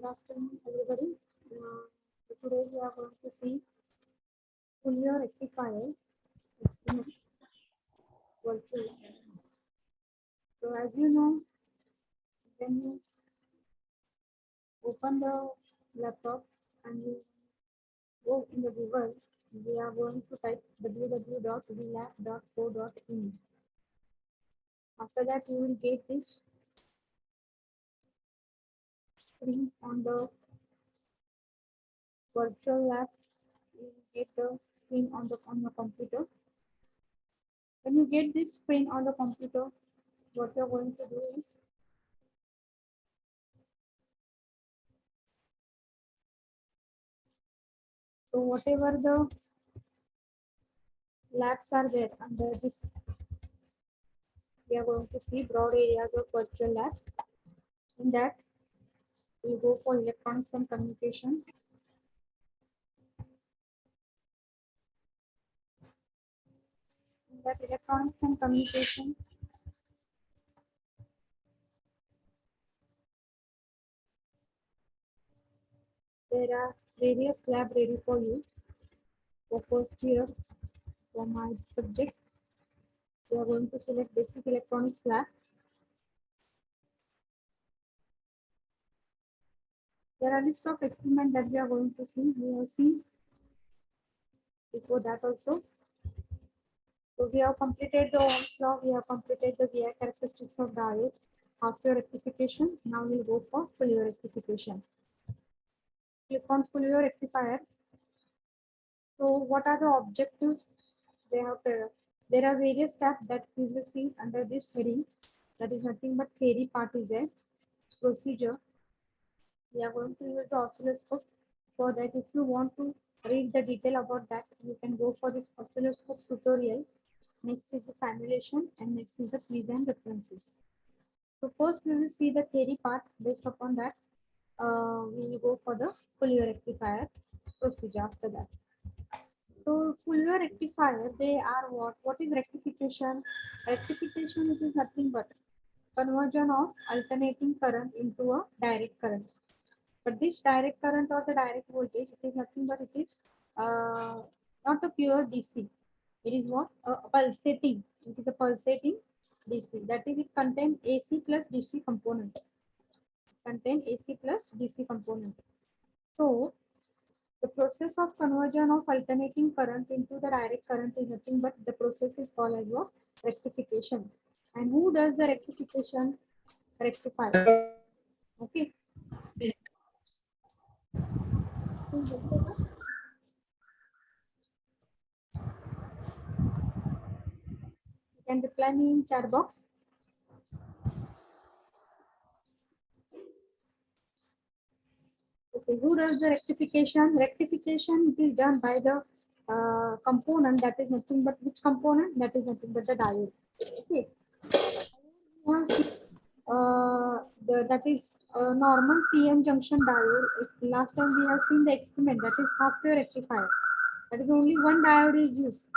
afternoon, everybody. Today we are going to see Fourier rectifier experiment virtual. So as you know, when you open the laptop and you go in the Google, we are going to type www.vlab.co.in. After that, you will get this screen on the virtual lab. You will get the screen on your computer. When you get this screen on the computer, what you're going to do is so whatever the labs are there under this, we are going to see broad areas of virtual lab. In that, we go for electronics and communication. In that electronics and communication, there are various lab ready for you. So first here, for my subject, we are going to select basic electronics lab. There are list of experiments that we are going to see. We have seen before that also. So we have completed the Ohm's law, we have completed the VI characteristics of diode, half-wave rectification. Now we'll go for full-wave rectification. Click on full-wave rectifier. So what are the objectives? There are various steps that we will see under this heading. That is nothing but theory part is there. Procedure. We are going to use the oscilloscope. For that, if you want to read the detail about that, you can go for this oscilloscope tutorial. Next is the simulation and next is the quiz and references. So first we will see the theory part. Based upon that, we will go for the Fourier rectifier procedure after that. So Fourier rectifier, they are what? What is rectification? Rectification is nothing but conversion of alternating current into a direct current. But this direct current or the direct voltage, it is nothing but it is not a pure DC. It is what? A pulsating. It is a pulsating DC. That is, it contains AC plus DC component. Contain AC plus DC component. So the process of conversion of alternating current into the direct current is nothing but the process is called as what? Rectification. And who does the rectification? Rectifier. Okay. You can reply me in chat box. Okay, who does the rectification? Rectification is done by the component that is nothing but which component? That is nothing but the diode. Okay. That is a normal PN junction diode. If last time we have seen the experiment, that is half-wave rectifier. That is only one diode is used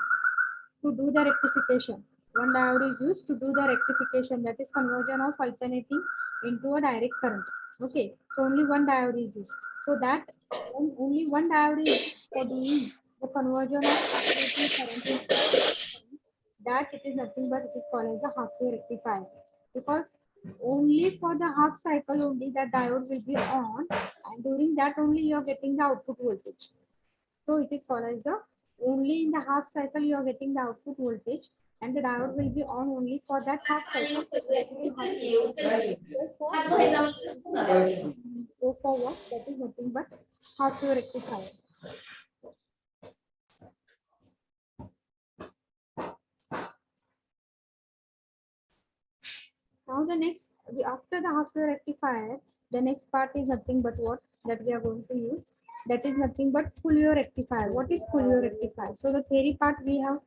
to do the rectification. One diode is used to do the rectification, that is conversion of alternating into a direct current. Okay, so only one diode is used. So that only one diode is used for doing the conversion of alternating current into that it is nothing but it is called as a half-wave rectifier, because only for the half cycle only that diode will be on, and during that only you are getting the output voltage. So it is called as the only in the half cycle you are getting the output voltage, and the diode will be on only for that half cycle. Go for what? That is nothing but half-wave rectifier. Now the next, after the half-wave rectifier, the next part is nothing but what that we are going to use. That is nothing but Fourier rectifier. What is Fourier rectifier? So the theory part we have,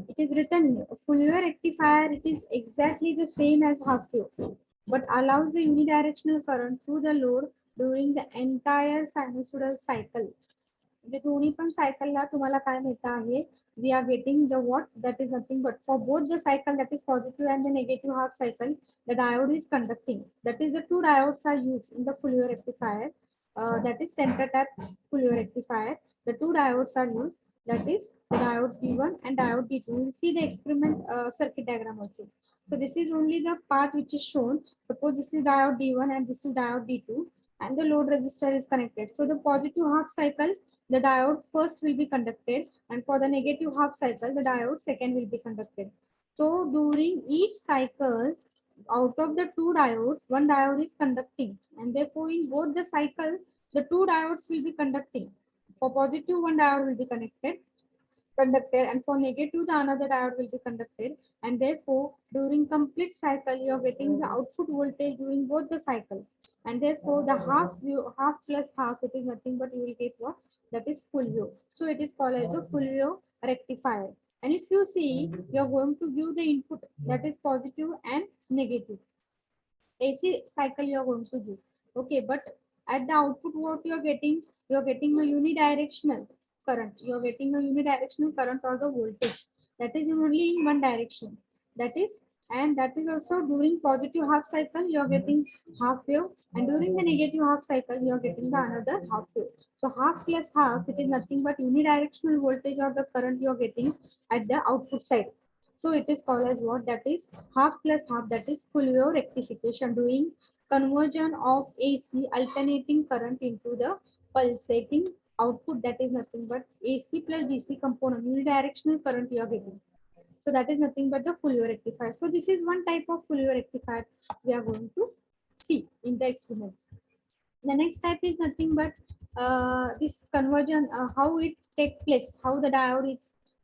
it is written Fourier rectifier. It is exactly the same as half-wave, but allows the unidirectional current through the load during the entire sinusoidal cycle. म्हणजे दोन्ही पण सायकलला तुम्हाला काय मिळतं आहे, we are getting the what, that is nothing but for both the cycle, that is positive and the negative half cycle, the diode is conducting. That is the two diodes are used in the Fourier rectifier, that is center tap Fourier rectifier. The two diodes are used, that is the diode D1 and diode D2. You will see the experiment circuit diagram also. So this is only the part which is shown. Suppose this is diode D1 and this is diode D2 and the load resistor is connected. So the positive half cycle, the diode first will be conducted, and for the negative half cycle, the diode second will be conducted. So during each cycle, out of the two diodes, one diode is conducting, and therefore in both the cycle, the two diodes will be conducting. For positive, one diode will be conducted, and for negative, the another diode will be conducted, and therefore during complete cycle you are getting the output voltage during both the cycle, and therefore the half plus half, it is nothing but you will get what, that is full wave. So it is called as the full wave rectifier. And if you see, you are going to give the input, that is positive and negative AC cycle you are going to do. Okay, but at the output, what you are getting a unidirectional current. You are getting a unidirectional current or the voltage. That is only in one direction. That is, and that is also during positive half cycle, you are getting half wave, and during the negative half cycle, you are getting the another half wave. So half plus half, it is nothing but unidirectional voltage or the current you are getting at the output side. So it is called as what, that is half plus half, that is full wave rectification, doing conversion of AC alternating current into the pulsating output, that is nothing but AC plus DC component, unidirectional current you are getting. So that is nothing but the full wave rectifier. So this is one type of full wave rectifier we are going to see in the experiment. The next type is nothing but this conversion, how it take place, how the diode is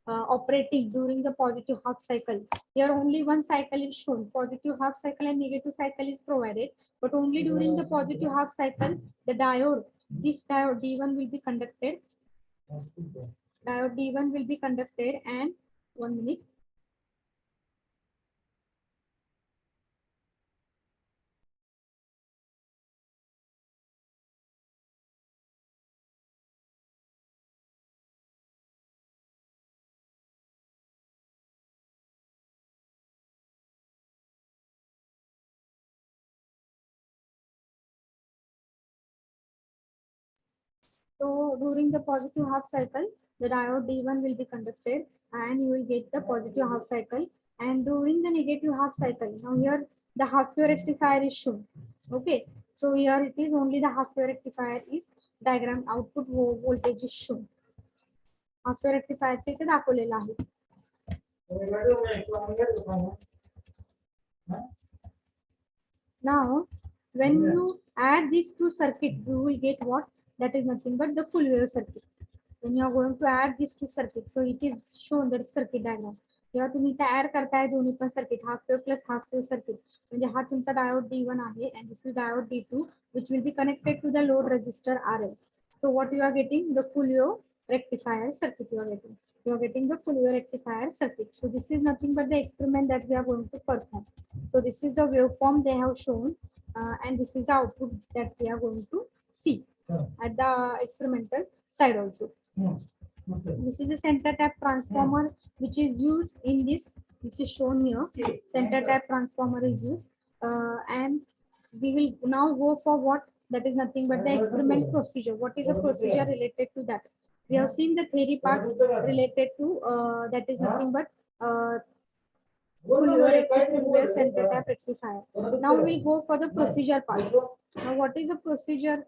operating during the positive half cycle. Here only one cycle is shown, positive half cycle and negative cycle is provided, but only during the positive half cycle, the diode, this diode D1 will be conducted. Diode D1 will be conducted, and 1 minute. So during the positive half cycle, the diode D1 will be conducted and you will get the positive half cycle. And during the negative half cycle, now here the half wave rectifier is shown. Okay, so here it is only the half wave rectifier is diagram, output voltage is shown. Half wave rectifier चे इथे दाखवलेलं आहे. Now, when you add these two circuits, you will get what? That is nothing but the full wave circuit. When you are going to add these two circuits, so it is shown that circuit diagram. जेव्हा तुम्ही इथे add करताय दोन्ही पण circuit, half wave plus half wave circuit, म्हणजे हा तुमचा diode D1 आहे and this is diode D2 which will be connected to the load resistor RL. So what you are getting? The full wave rectifier circuit you are getting. You are getting the full wave rectifier circuit. So this is nothing but the experiment that we are going to perform. So this is the waveform they have shown, and this is the output that we are going to see at the experimental side also. This is the center tap transformer which is used in this, which is shown here. Center tap transformer is used, and we will now go for what? That is nothing but the experiment procedure. What is the procedure related to that? We have seen the theory part related to that is nothing but full wave center tap rectifier. Now we'll go for the procedure part. Now what is the procedure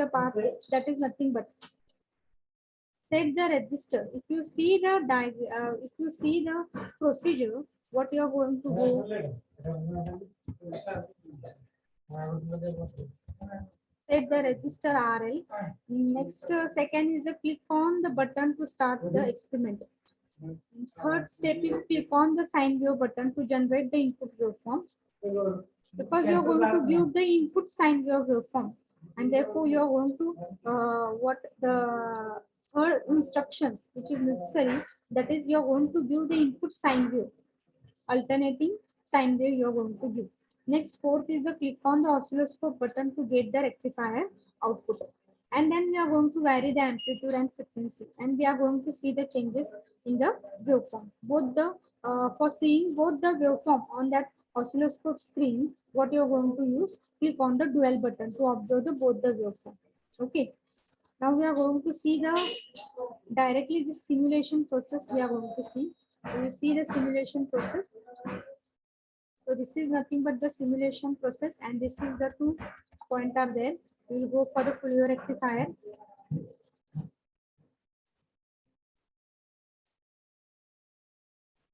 part? That is nothing but set the resistor. If you see the procedure, what you are going to do? Set the resistor RL. Next, second is the click on the button to start the experiment. Third step is click on the sine wave button to generate the input waveform. Because you are going to give the input sine wave waveform, and therefore you are going to what the third instructions which is necessary, that is you are going to give the input sine wave, alternating sine wave you are going to give. Next, fourth is the click on the oscilloscope button to get the rectifier output. and then we are going to vary the amplitude and frequency, and we are going to see the changes in the waveform. Both the for seeing both the waveform on that oscilloscope screen, what you are going to use, click on the dual button to observe the both the waveform. Okay, now we are going to see the directly the simulation process. We are going to see, we will see the simulation process. So this is nothing but the simulation process, and this is the two point are there. We will go for the Fourier rectifier.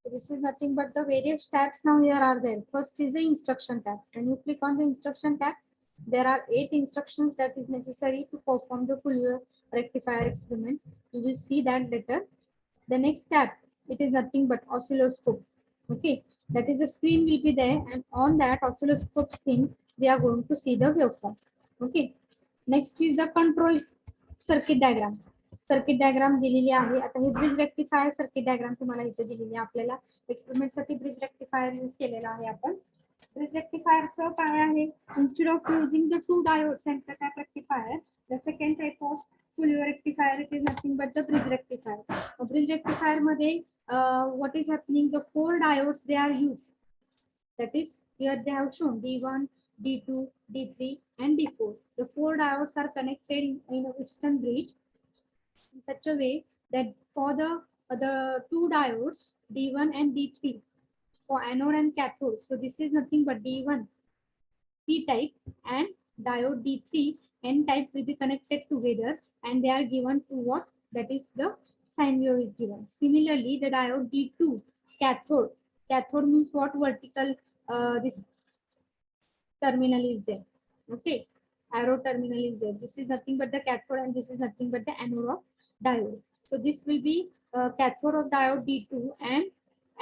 So this is nothing but the various tabs now here are there. First is the instruction tab. When you click on the instruction tab, there are 8 instructions that is necessary to perform the Fourier rectifier experiment. You will see that later. The next tab, it is nothing but oscilloscope. Okay, that is the screen will be there, and on that oscilloscope screen, we are going to see the waveform. Okay, next is the control circuit diagram. Circuit diagram दिलेली आहे. आता हे bridge rectifier circuit diagram तुम्हाला इथे दिलेली आहे. आपल्याला experiment साठी bridge rectifier use केलेला आहे. आपण ब्रिज रेक्टिफायरचं काय आहे, instead of using the two diodes and type rectifier, the second type of Fourier rectifier, it is nothing but the bridge rectifier. Bridge rectifier मध्ये what is happening, the 4 diodes they are used. That is, here they have shown D1, D2, D3 and D4. The 4 diodes are connected in a Wheatstone bridge in such a way that for the 2 diodes D1 and D3 for anode and cathode. So this is nothing but D1 P type and diode D3 N type will be connected together, and they are given to what, that is the sine wave is given. Similarly, the diode D2 cathode means what, vertical this terminal is there. Okay, arrow terminal is there. This is nothing but the cathode, and this is nothing but the anode of diode. So this will be cathode of diode D2 and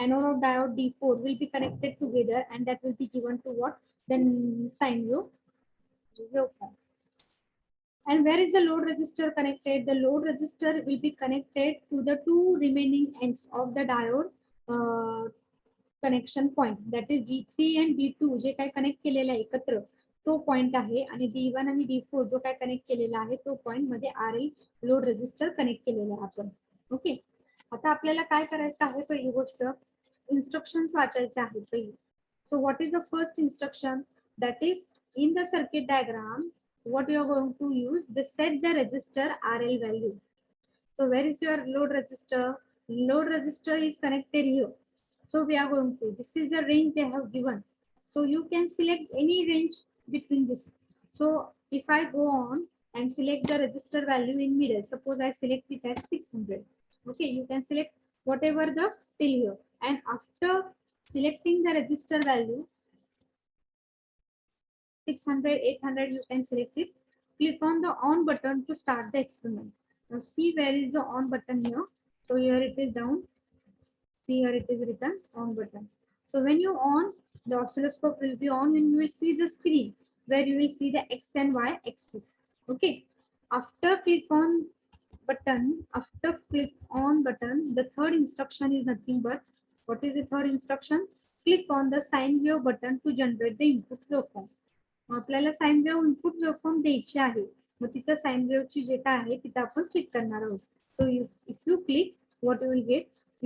anode of diode D4 will be connected together, and that will be given to what, then sine waveform. And where is the load resistor connected? The load resistor will be connected to the 2 remaining ends of the diode connection point. That is D3 and D2 जे काय connect केलेला आहे एकत्र तो point आहे, आणि D1 आणि D4 जो काय कनेक्ट केलेला आहे तो पॉइंट मध्ये RL लोड रेजिस्टर कनेक्ट केलेला आहे आपण. ओके, आता आपल्याला काय करायचं आहे, पहिली गोष्ट इन्स्ट्रक्शन्स वाचायचे आहेत पहिली. So what is the first instruction, that is in the circuit diagram what you are going to use, they set the resistor RL value. So where is your load resistor? Load resistor is connected here. So we are going to, this is the range they have given. So you can select any range between this. So if I go on and select the resistor value in middle, suppose I select it at 600. Okay, you can select whatever the till here, and after selecting the resistor value 600, 800, you can select it. Click on the on button to start the experiment. Now see where is the on button here. So here it is down. See here it is written on button. So when you on, the oscilloscope will be on, and you will see the screen where you will see the X and Y axis. Okay. After click on button, the third instruction is nothing but, what is the third instruction? Click on the sine wave button to generate the input waveform. आपल्याला sine wave input waveform द्यायची आहे, मग तिथं sign वेवची जे काय आहे तिथं आपण click करणार आहोत. So if you click, what you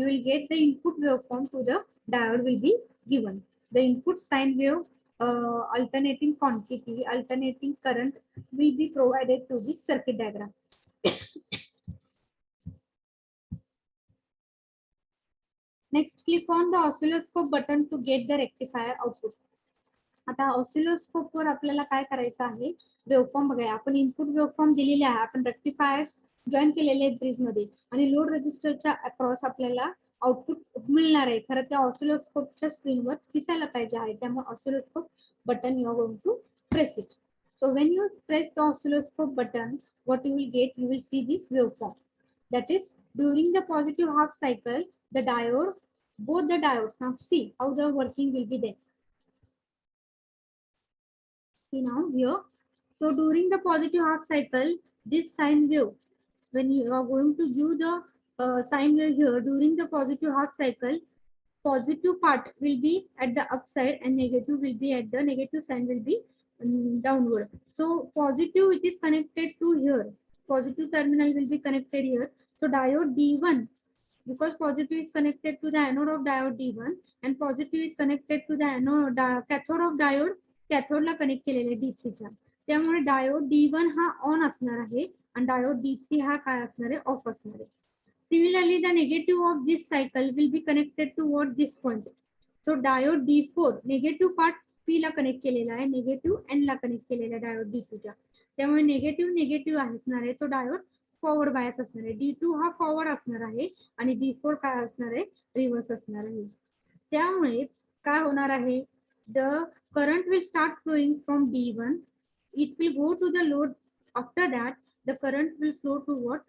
will get the input waveform to the diode will be given. The input sine wave alternating quantity, alternating current will be provided to this circuit diagram. Next, click on the oscilloscope button to get the rectifier output. आता oscilloscope वर आपल्याला काय करायचं आहे, waveform बघायला. आपण input waveform दिलेले आहे, आपण रेक्टिफायर्स जॉईन केलेले आहेत ब्रिज मध्ये, आणि लोड रेजिस्टरच्या अक्रॉस आपल्याला आउटपुट मिळणार आहे. खरं त्या ऑसिलोस्कोपच्या स्क्रीनवर दिसायला पाहिजे आहे, त्यामुळे oscilloscope button you are going to press it. So when you press the oscilloscope button, what you will get, you will see this waveform. That is, during the positive half cycle, the diode, both the diodes, now see how the working will be there. See now here. So during the positive half cycle, this sine wave, when you are going to give the sine wave here during the positive half cycle, positive part will be at the upside and negative will be at the negative sign will be downward. So positive, it is connected to here. Positive terminal will be connected here. So diode D1, because positive is connected to the anode of diode D1 and positive is connected to the anode cathode of diode cathode ला connect केलेले D3 च्या. त्यामुळे diode D1 हा on असणार आहे आणि diode D3 हा काय असणार आहे, ऑफ असणार आहे. Similarly, the negative of this cycle will be connected to what, this point. So diode D4 negative part P La connect केलेला आहे, नेगेटिव्ह N ला कनेक्ट केलेला आहे डायोड D2 च्या. त्यामुळे नेगेटिव्ह असणार आहे, तो डायोड फॉरवर्ड बायस असणार आहे. D2 हा फॉरवर्ड असणार आहे आणि D4 काय असणार आहे, रिव्हर्स असणार आहे. त्यामुळे काय होणार आहे, the current will start flowing from D1, it will go to the load. After that the current will flow to what,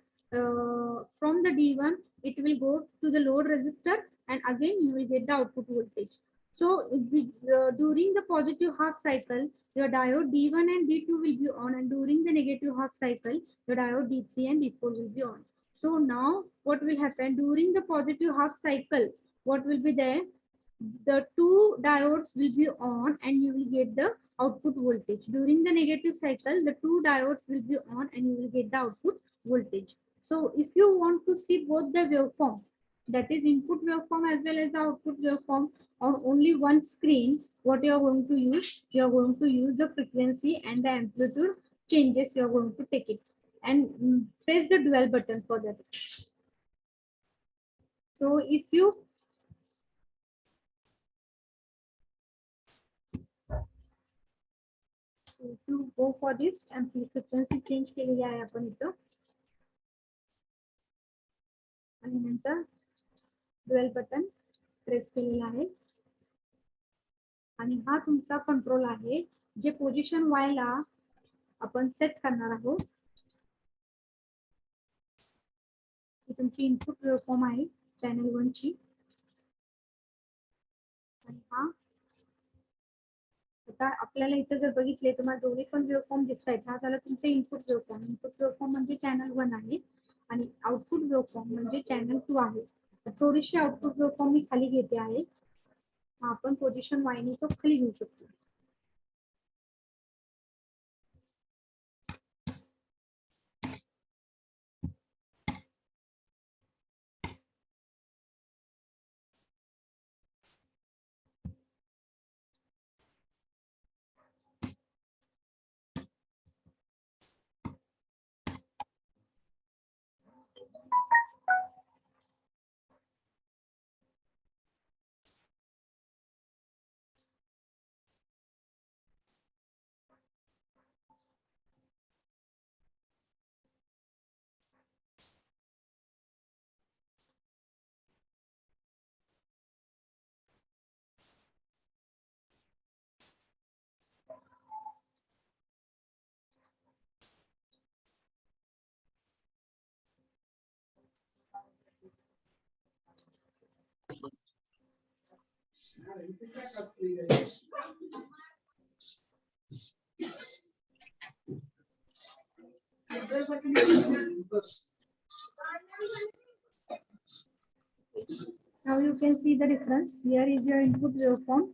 from the D1 it will go to the load resistor and again you will get the output voltage. So during the positive half cycle your diode D1 and D2 will be on, and during the negative half cycle your diode D3 and D4 will be on. So now what will happen during the positive half cycle, what will be there, the two diodes will be on and you will get the output voltage. During the negative cycle the two diodes will be on and you will get the output voltage. So if you want to see both the waveform, that is input waveform as well as the output waveform on only one screen, what you are going to use, you are going to use the frequency and the amplitude changes, you are going to take it and press the dual button for that. So if you go for this frequency change केलेली आहे आपण इथं आणि नंतर dual button press केलेला आहे आणि हा तुमचा कंट्रोल आहे, जे पोझिशन Y ला आपण सेट करणार आहोत. ही तुमची इनपुट वेव्हफॉर्म आहे चॅनल 1 ची आणि हा आता आपल्याला इथे जर बघितले तुम्हाला दोन्ही पण वेव्हफॉर्म दिसतायत. हा झाला तुमचा इनपुट वेव्हफॉर्म. इनपुट वेव्हफॉर्म म्हणजे चॅनल 1 आहे आणि आउटपुट वेव्हफॉर्म म्हणजे चॅनल 2 आहे. थोडीशी आउटपुट वेव्हफॉर्म मी खाली घेते आहे. आपण पोझिशन Y ने तो खाली घेऊ शकतो. Now you can see the difference. Here is your input waveform.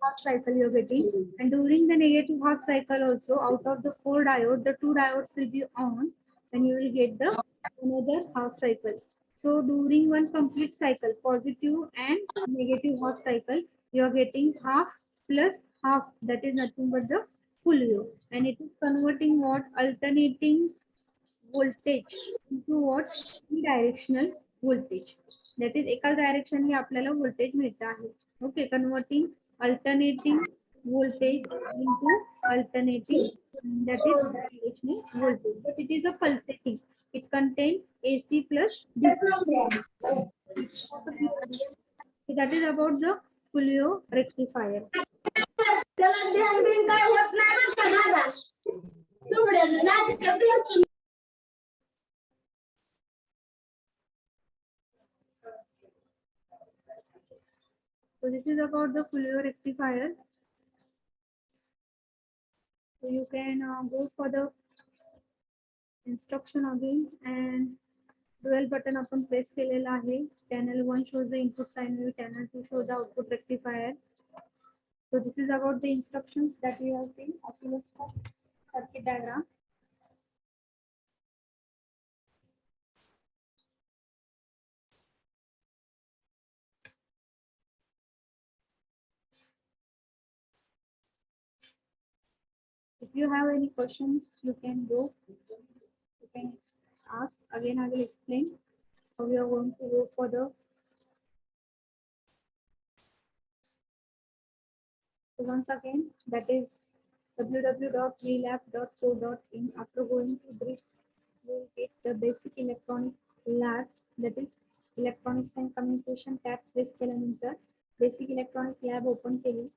Half cycle you're getting, and during the negative half cycle also, out of the 4 diodes, the 2 diodes will be on and you will get the another half cycle. So during one complete cycle, positive and negative half cycle, you are getting half plus half, that is nothing but the full wave, and it is converting what, alternating voltage into what, directional voltage. That is एका डायरेक्शनने आपल्याला voltage मिळत आहे. Okay, converting alternating voltage into alternating, that is directional voltage, but it is a pulsating. It contains AC plus DC. So that is about the Fulio rectifier. So this is about the Fulio rectifier. So you can go for the instruction again and dual button आपण press केलेला आहे. Channel 1 shows the input sine wave, channel 2 shows the output rectifier. So this is about the instructions that we have seen. Oscilloscope circuit diagram. If you have any questions, you can go. You can ask. Again, I will explain how we are going to go for the. So once again, that is www.relab.co.in. After going to this, you will get the basic electronic lab, that is electronics and communication tab press केल्यानंतर basic electronic lab open केली.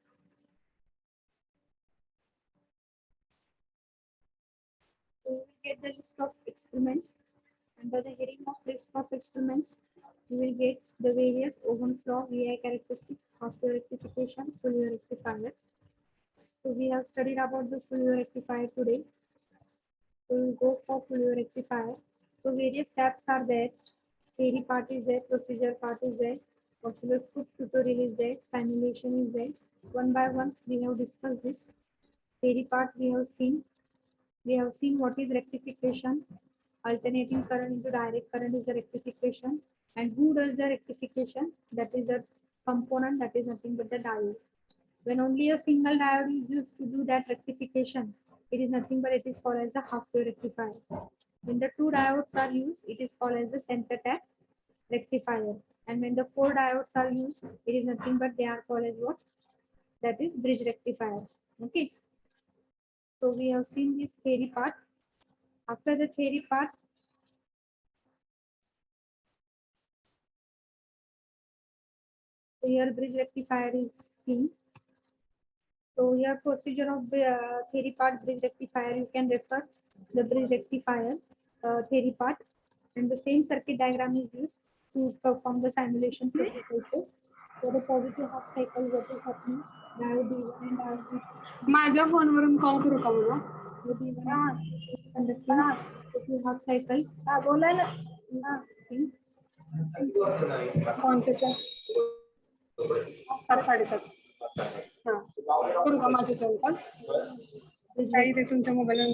So you will get the list of experiments. Under the heading of list of experiments, you will get the various Ohm's law, VI characteristics, Fourier rectification, Fourier rectifier. So we have studied about the Fourier rectifier today. So we will go for Fourier rectifier. So various steps are there. Theory part is there, procedure part is there, oscilloscope tutorial is there, simulation is there. One by one, we have discussed this. Theory part we have seen. We have seen what is rectification. Alternating current into direct current is the rectification. And who does the rectification? That is a component, that is nothing but the diode. When only a single diode is used to do that rectification, it is nothing but it is called as the half-wave rectifier. When the two diodes are used, it is called as the center tap rectifier. And when the four diodes are used, it is nothing but they are called as what? That is bridge rectifier. Okay. So we have seen this theory part. After the theory part, here bridge rectifier is seen. So here procedure of the theory part bridge rectifier, you can refer the bridge rectifier theory part, and the same circuit diagram is used to perform the simulation process also. So the positive half cycle, what is happening? Diode B1 and diode B2. माझ्या फोनवरून call करू का मला The B1 is conducting positive half cycle. बोला ना In कोणत्याचं 7:30 हा करू का माझ्याच्यावर कॉल काही ते तुमच्या मोबाईल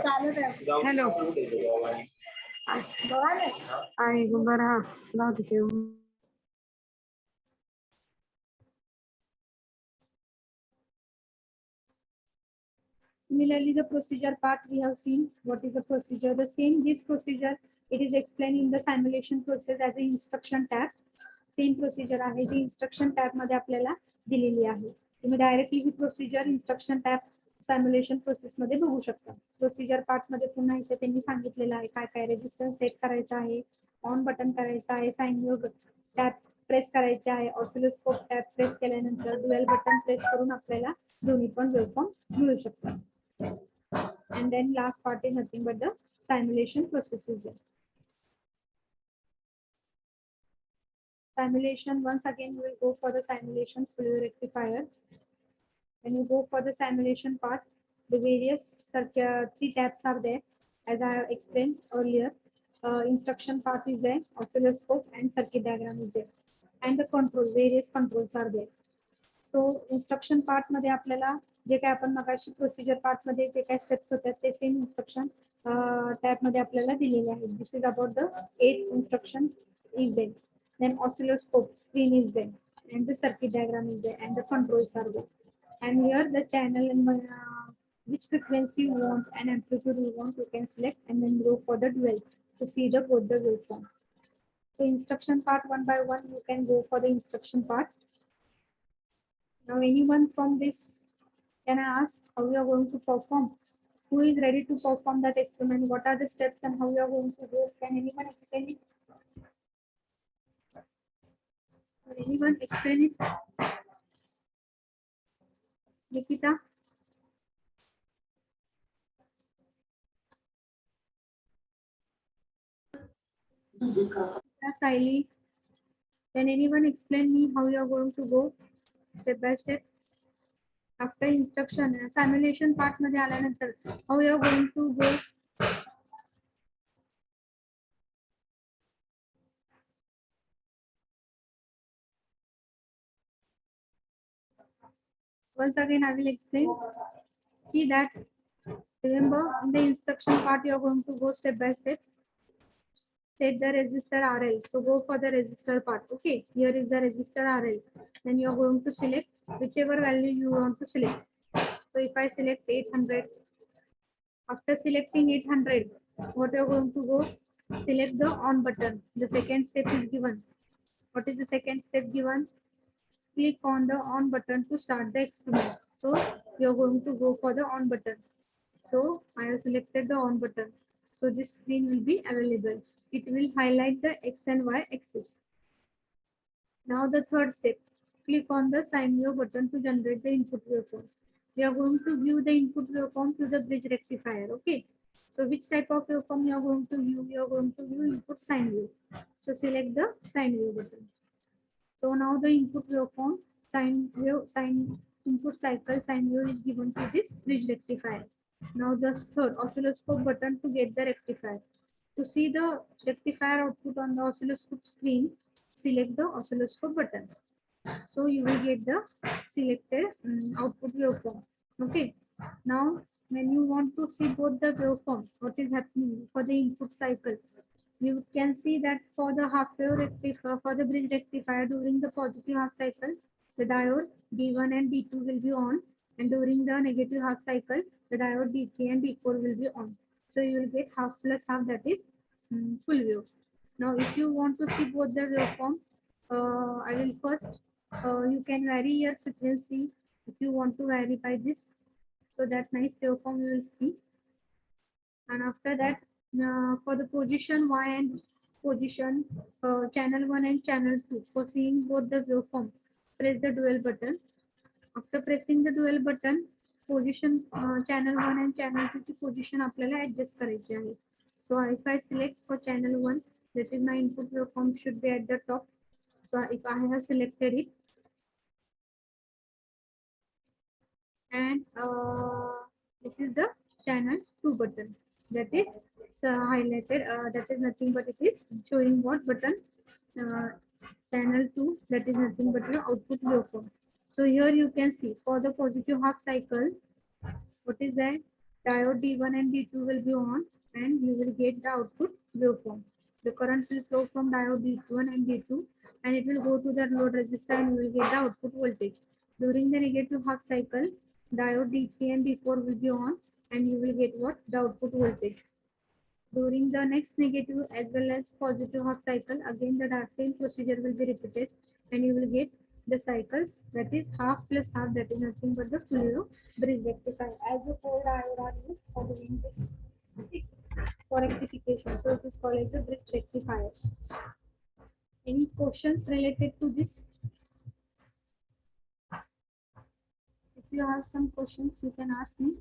चालू हॅलो आहे बरं हा राहू दे ते Similarly, the procedure part we have seen. What is the procedure? The same this procedure, it is explained in the simulation process as an instruction tab. Same procedure आहे जी instruction tab मध्ये आपल्याला दिलेली आहे. तुम्ही डायरेक्टली ही procedure instruction tab simulation process मध्ये बघू शकता. प्रोसिजर पार्ट मध्ये पुन्हा इथे त्यांनी सांगितलेलं आहे काय काय रेजिस्टन्स सेट करायचा आहे, ऑन बटन करायचं आहे, साइन वेव्ह टॅब प्रेस करायचे आहे, ऑसिलोस्कोप टॅब प्रेस केल्यानंतर ड्युअल बटन प्रेस करून आपल्याला दोन्ही पण वेव्हफॉर्म मिळू शकतात. And then last part is nothing but the simulation process is there. Simulation, once again we will go for the simulation Fourier rectifier. When you go for the simulation part, the various three tabs are there as I have explained earlier. Instruction part is there, oscilloscope and circuit diagram is there, and the control, various controls are there. So instruction part मध्ये आपल्याला जे काय आपण मगाशी procedure part मध्ये जे काय steps होतात ते same instruction tab मध्ये आपल्याला दिलेले आहेत. This is about the 8 instruction is there. Then oscilloscope screen is there, and the circuit diagram is there, and the controls are there. And here the channel and which frequency you want and amplitude you want, you can select and then go for the dual to see the both the waveform. So instruction part one by one, you can go for the instruction part. Now anyone from this, can I ask how you are going to perform? Who is ready to perform that experiment? What are the steps and how you are going to go? Can anyone explain it? Can anyone explain it? Nikita? Saili? Can anyone explain me how you are going to go step by step? After instruction, simulation part मध्ये आल्यानंतर how you are going to go. Once again, I will explain. See that. Remember, in the instruction part, you are going to go step by step. Set the resistor RL. So go for the resistor part. Okay, here is the resistor RL. Then you are going to select whichever value you want to select. So if I select 800, after selecting 800, what you are going to go? Select the on button. The second step is given. What is the second step given? Click on the on button to start the experiment. So you are going to go for the on button. So I have selected the on button. So this screen will be available. It will highlight the X and Y axis. Now the third step, click on the sine wave button to generate the input waveform. We are going to view the input waveform through the bridge rectifier. Okay. So which type of waveform you are going to view? You are going to view input sine wave. So select the sine wave button. So now the input waveform sine input cycle sine wave is given to this bridge rectifier. Now the third oscilloscope button to get the rectifier. To see the rectifier output on the oscilloscope screen, select the oscilloscope button. So you will get the selected output waveform. Okay. Now when you want to see both the waveform, what is happening for the input cycle, you can see that for the half wave rectifier, for the bridge rectifier during the positive half cycle, the diode D1 and D2 will be on, and during the negative half cycle, the diode D3 and D4 will be on. So you will get half plus half, that is full wave. Now if you want to see both the waveform, I will first, you can vary your frequency if you want to vary by this. So that nice waveform you will see. And after that, for the position Y and position channel 1 and channel 2, for seeing both the waveform, press the dual button. After pressing the dual button, position channel 1 and channel 2 ची position आपल्याला adjust करायची आहे. So if I select for channel 1, that is my input waveform should be at the top. So if I have selected it, and this is the channel 2 button, that is highlighted, that is nothing but it is showing what button, uh, channel 2, that is nothing but your output waveform. So here you can see for the positive half cycle, what is that? Diode D1 and D2 will be on, and you will get the output waveform. The current will flow from diode D1 and D2, and it will go to the load resistor, and you will get the output voltage. During the negative half cycle, diode D3 and D4 will be on, and you will get what? The output voltage. During the next negative as well as positive half cycle, again the same procedure will be repeated, and you will get the cycles, that is half plus half, that is nothing but the full wave bridge rectifier. As the four diode are used for doing this for rectification, so it is called as a bridge rectifier. Any questions related to this? If you have some questions, you can ask me.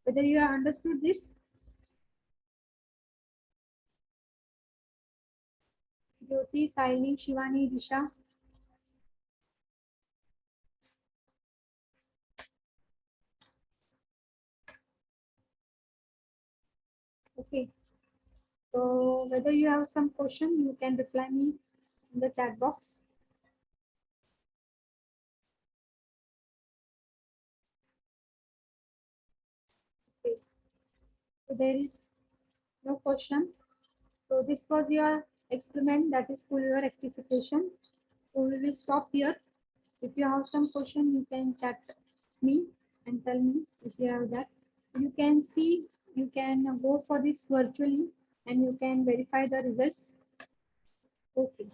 Whether you have understood this? Jyoti, Saili, Shivani, Disha. Okay. So whether you have some question, you can reply me in the chat box. Okay. So there is no question. So this was your experiment, that is full wave rectification. So we will stop here. If you have some question, you can chat me and tell me if you have that. You can see, you can go for this virtually and you can verify the results. Okay.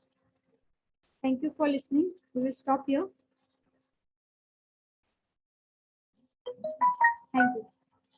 Thank you for listening. We will stop here. Thank you.